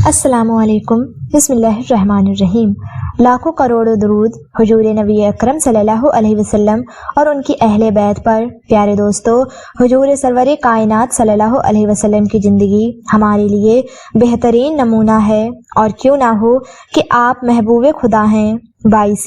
السلام علیکم، بسم اللہ الرحمن الرحیم۔ لاکھوں کروڑوں درود حضور نبی اکرم صلی اللہ علیہ وسلم اور ان کی اہل بیت پر۔ پیارے دوستو، حضور سرور کائنات صلی اللہ علیہ وسلم کی زندگی ہمارے لیے بہترین نمونہ ہے، اور کیوں نہ ہو کہ آپ محبوب خدا ہیں، باعث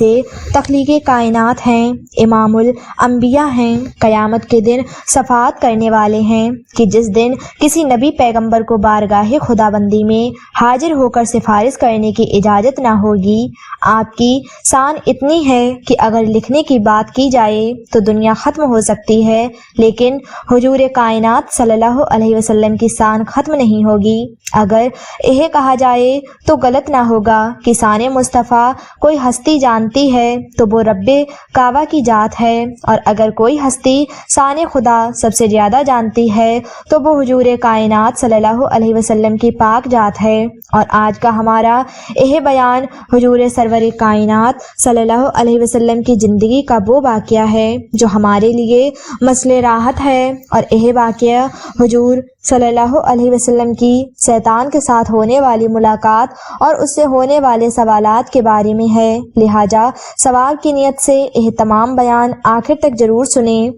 تخلیق کائنات ہیں، امام الانبیاء ہیں، قیامت کے دن شفاعت کرنے والے ہیں کہ جس دن کسی نبی پیغمبر کو بارگاہ خدا بندی میں حاضر ہو کر سفارش کرنے کی اجازت نہ ہوگی۔ آپ کی شان اتنی ہے کہ اگر لکھنے کی بات کی جائے تو دنیا ختم ہو سکتی ہے، لیکن حضور کائنات صلی اللہ علیہ وسلم کی شان ختم نہیں ہوگی۔ اگر یہ کہا جائے تو غلط نہ ہوگا کہ شان مصطفیٰ کوئی ہستی جانتی ہے تو وہ رب کعبہ کی ذات ہے، اور اگر کوئی ہستی شان خدا سب سے زیادہ جانتی ہے تو وہ حضور کائنات صلی اللہ علیہ وسلم کی پاک ذات ہے۔ اور آج کا ہمارا یہ بیان حضور سرور کائنات صلی اللہ علیہ وسلم کی زندگی کا وہ واقعہ ہے جو ہمارے لیے مسئلہ راحت ہے، اور یہ واقعہ حضور صلی اللہ علیہ وسلم کی شیطان کے ساتھ ہونے والی ملاقات اور اس سے ہونے والے سوالات کے بارے میں ہے، لہٰذا ثواب کی نیت سے یہ تمام بیان آخر تک ضرور سنیں۔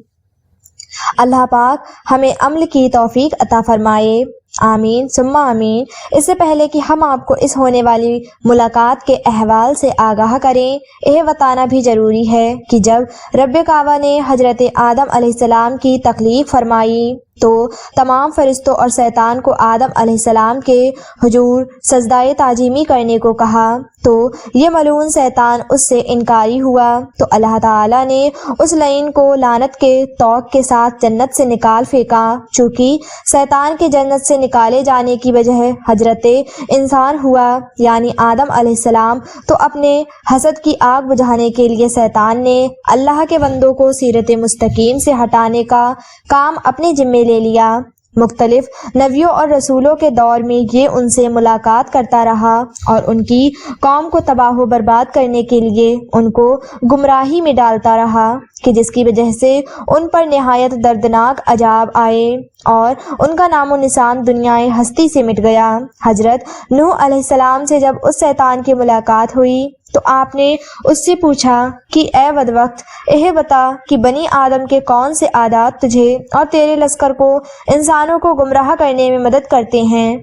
اللہ پاک ہمیں عمل کی توفیق عطا فرمائے، آمین ثم آمین۔ اس سے پہلے کہ ہم آپ کو اس ہونے والی ملاقات کے احوال سے آگاہ کریں، یہ بتانا بھی ضروری ہے کہ جب رب کعبہ نے حضرت آدم علیہ السلام کی تخلیق فرمائی تو تمام فرشتوں اور شیطان کو آدم علیہ السلام کے حضور سجدہ تعظیمی کرنے کو کہا، تو یہ ملعون شیطان اس سے انکاری ہوا، تو اللہ تعالیٰ نے اس لعین کو لعنت کے طوق کے ساتھ جنت سے نکال پھینکا۔ چونکہ شیطان کے جنت سے نکالے جانے کی وجہ حضرت انسان ہوا، یعنی آدم علیہ السلام، تو اپنے حسد کی آگ بجھانے کے لیے شیطان نے اللہ کے بندوں کو سیرت مستقیم سے ہٹانے کا کام اپنے ذمے لے لیا۔ مختلف نبیوں اور رسولوں کے دور میں یہ ان سے ملاقات کرتا رہا اور ان کی قوم کو تباہ و برباد کرنے کے لیے ان کو گمراہی میں ڈالتا رہا، کہ جس کی وجہ سے ان پر نہایت دردناک عذاب آئے اور ان کا نام و نشان دنیائے ہستی سے مٹ گیا۔ حضرت نوح علیہ السلام سے جب اس شیطان کی ملاقات ہوئی تو آپ نے اس سے پوچھا کہ اے بدبخت، یہ بتا کہ بنی آدم کے کون سے عادات تجھے اور تیرے لشکر کو انسانوں کو گمراہ کرنے میں مدد کرتے ہیں؟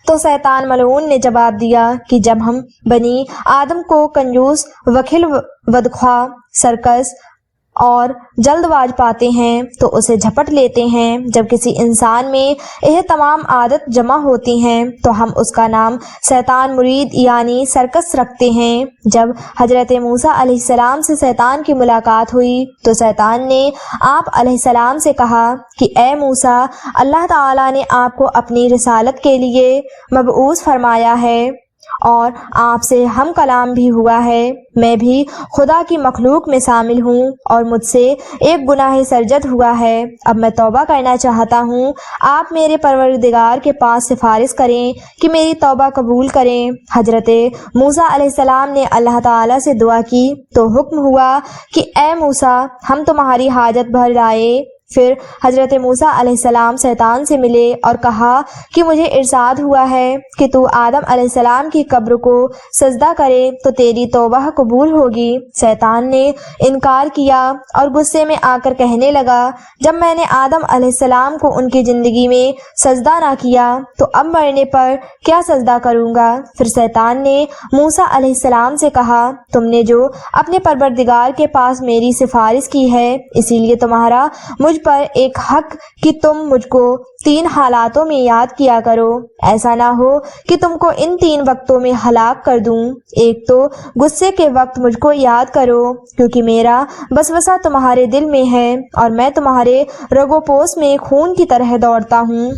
تو شیطان ملعون نے جواب دیا کہ جب ہم بنی آدم کو کنجوس، بخیل، بدخواہ، سرکش اور جلد باز پاتے ہیں تو اسے جھپٹ لیتے ہیں۔ جب کسی انسان میں یہ تمام عادت جمع ہوتی ہیں تو ہم اس کا نام شیطان مرید یعنی سرکش رکھتے ہیں۔ جب حضرت موسیٰ علیہ السلام سے شیطان کی ملاقات ہوئی تو شیطان نے آپ علیہ السلام سے کہا کہ اے موسیٰ، اللہ تعالیٰ نے آپ کو اپنی رسالت کے لیے مبعوث فرمایا ہے اور آپ سے ہم کلام بھی ہوا ہے، میں بھی خدا کی مخلوق میں شامل ہوں اور مجھ سے ایک گناہ سرزد ہوا ہے، اب میں توبہ کرنا چاہتا ہوں، آپ میرے پروردگار کے پاس سفارش کریں کہ میری توبہ قبول کریں۔ حضرت موسیٰ علیہ السلام نے اللہ تعالیٰ سے دعا کی تو حکم ہوا کہ اے موسیٰ، ہم تمہاری حاجت بھر لائے۔ پھر حضرت موسیٰ علیہ السلام شیطان سے ملے اور کہا کہ مجھے ارشاد ہوا ہے کہ تو آدم علیہ السلام کی قبر کو سجدہ کرے تو تیری توبہ قبول ہوگی۔ شیطان نے انکار کیا اور غصے میں آ کر کہنے لگا، جب میں نے آدم علیہ السلام کو ان کی زندگی میں سجدہ نہ کیا تو اب مرنے پر کیا سجدہ کروں گا؟ پھر شیطان نے موسیٰ علیہ السلام سے کہا، تم نے جو اپنے پروردگار کے پاس میری سفارش کی ہے، اسی لیے تمہارا مجھ پر ایک حق کہ تم مجھ کو 3 حالاتوں میں یاد کیا کرو، ایسا نہ ہو کہ تم کو ان 3 وقتوں میں ہلاک کر دوں۔ ایک تو غصے کے وقت مجھ کو یاد کرو، کیونکہ میرا وسوسہ تمہارے دل میں ہے اور میں تمہارے رگو پوش میں خون کی طرح دوڑتا ہوں۔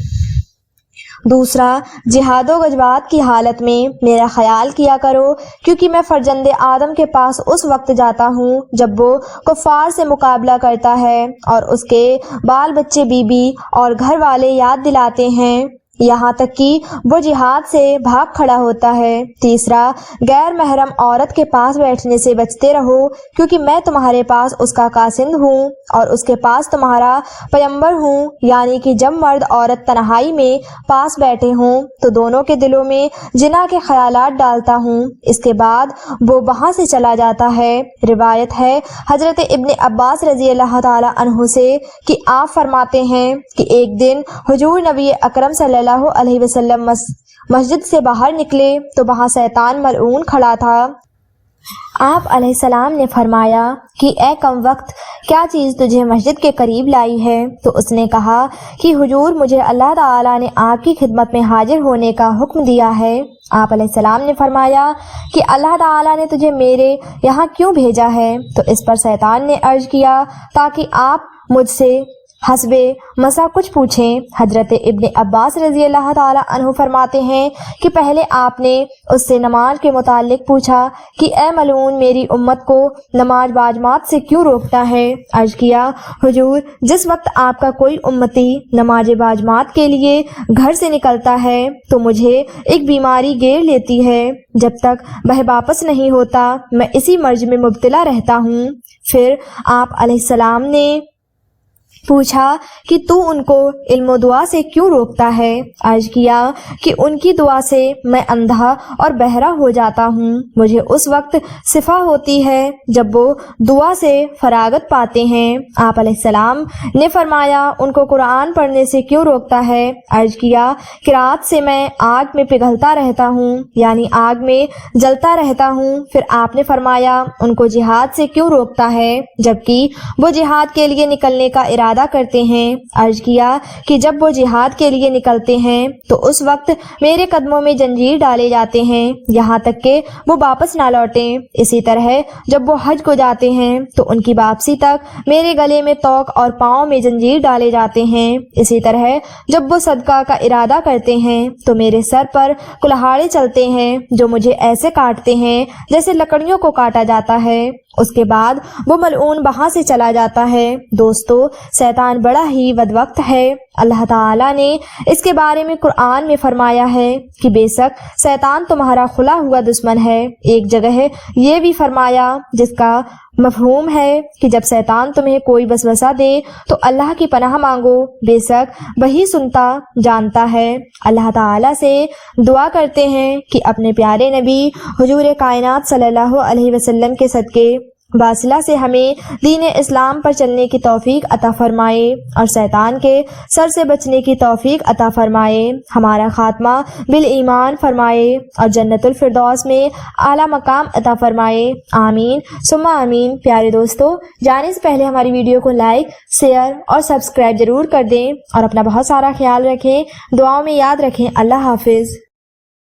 دوسرا، جہاد و غزوات کی حالت میں میرا خیال کیا کرو، کیونکہ میں فرزند آدم کے پاس اس وقت جاتا ہوں جب وہ کفار سے مقابلہ کرتا ہے اور اس کے بال بچے، بیوی اور گھر والے یاد دلاتے ہیں یہاں تک کہ وہ جہاد سے بھاگ کھڑا ہوتا ہے۔ تیسرا، غیر محرم عورت کے پاس بیٹھنے سے بچتے رہو، کیونکہ میں تمہارے پاس اس کا کاسند ہوں اور اس کے پاس تمہارا پیغمبر ہوں، یعنی کہ جب مرد عورت تنہائی میں پاس بیٹھے ہوں تو دونوں کے دلوں میں جنا کے خیالات ڈالتا ہوں، اس کے بعد وہ وہاں سے چلا جاتا ہے۔ روایت ہے حضرت ابن عباس رضی اللہ تعالی عنہ سے کہ آپ فرماتے ہیں کہ ایک دن حضور نبی اکرم صلی اللہ علیہ وسلم مسجد سے باہر نکلے تو وہاں شیطان ملعون کھڑا تھا۔ آپ علیہ السلام نے فرمایا کہ اے کم وقت، کیا چیز تجھے مسجد کے قریب لائی ہے؟ تو اس نے کہا کہ حضور، مجھے اللہ تعالیٰ نے آپ کی خدمت میں حاضر ہونے کا حکم دیا ہے۔ آپ علیہ السلام نے فرمایا کہ اللہ تعالیٰ نے تجھے میرے یہاں کیوں بھیجا ہے؟ تو اس پر شیطان نے عرض کیا تاکہ آپ مجھ سے حسب مسا کچھ پوچھیں۔ حضرت ابن عباس رضی اللہ تعالی عنہ فرماتے ہیں کہ پہلے آپ نے اس سے نماز کے متعلق پوچھا کہ اے ملعون، میری امت کو نماز باجماعت سے کیوں روکتا ہے؟ عرض کیا حضور، جس وقت آپ کا کوئی امتی نماز باجماعت کے لیے گھر سے نکلتا ہے تو مجھے ایک بیماری گھیر لیتی ہے، جب تک وہ واپس نہیں ہوتا میں اسی مرض میں مبتلا رہتا ہوں۔ پھر آپ علیہ السلام نے پوچھا کہ تو ان کو علم و دعا سے کیوں روکتا ہے؟ عرض کیا کہ ان کی دعا سے میں اندھا اور بہرا ہو جاتا ہوں، مجھے اس وقت شفا ہوتی ہے جب وہ دعا سے فراغت پاتے ہیں۔ آپ علیہ السلام نے فرمایا ان کو قرآن پڑھنے سے کیوں روکتا ہے؟ عرض کیا قرات سے میں آگ میں پگھلتا رہتا ہوں، یعنی آگ میں جلتا رہتا ہوں۔ پھر آپ نے فرمایا ان کو جہاد سے کیوں روکتا ہے جبکہ وہ جہاد کے لیے نکلنے کا ارادہ کرتے ہیں؟ عرض کیا کہ جب وہ جہاد کے لیے نکلتے ہیں تو اس وقت میرے قدموں میں زنجیر ڈالے جاتے ہیں یہاں تک کہ وہ واپس نہ لوٹیں۔ اسی طرح جب وہ حج کو جاتے ہیں تو ان کی واپسی تک میرے گلے میں توق اور پاؤں میں زنجیر ڈالے جاتے ہیں۔ اسی طرح جب وہ صدقہ کا ارادہ کرتے ہیں تو میرے سر پر کلہاڑے چلتے ہیں جو مجھے ایسے کاٹتے ہیں جیسے لکڑیوں کو کاٹا جاتا ہے۔ اس کے بعد وہ ملعون وہاں سے چلا جاتا ہے۔ دوستو، شیطان بڑا ہی بدبخت ہے۔ اللہ تعالیٰ نے اس کے بارے میں قرآن میں فرمایا ہے کہ بے شک شیطان تمہارا کھلا ہوا دشمن ہے۔ ایک جگہ یہ بھی فرمایا جس کا مفہوم ہے کہ جب شیطان تمہیں کوئی وسوسہ دے تو اللہ کی پناہ مانگو، بے شک وہی سنتا جانتا ہے۔ اللہ تعالیٰ سے دعا کرتے ہیں کہ اپنے پیارے نبی حضور کائنات صلی اللہ علیہ وسلم کے صدقے واصلہ سے ہمیں دین اسلام پر چلنے کی توفیق عطا فرمائے اور شیطان کے سر سے بچنے کی توفیق عطا فرمائے، ہمارا خاتمہ بالایمان فرمائے اور جنت الفردوس میں اعلیٰ مقام عطا فرمائے، آمین ثم آمین۔ پیارے دوستو، جانے سے پہلے ہماری ویڈیو کو لائک، شیئر اور سبسکرائب ضرور کر دیں اور اپنا بہت سارا خیال رکھیں، دعاؤں میں یاد رکھیں۔ اللہ حافظ۔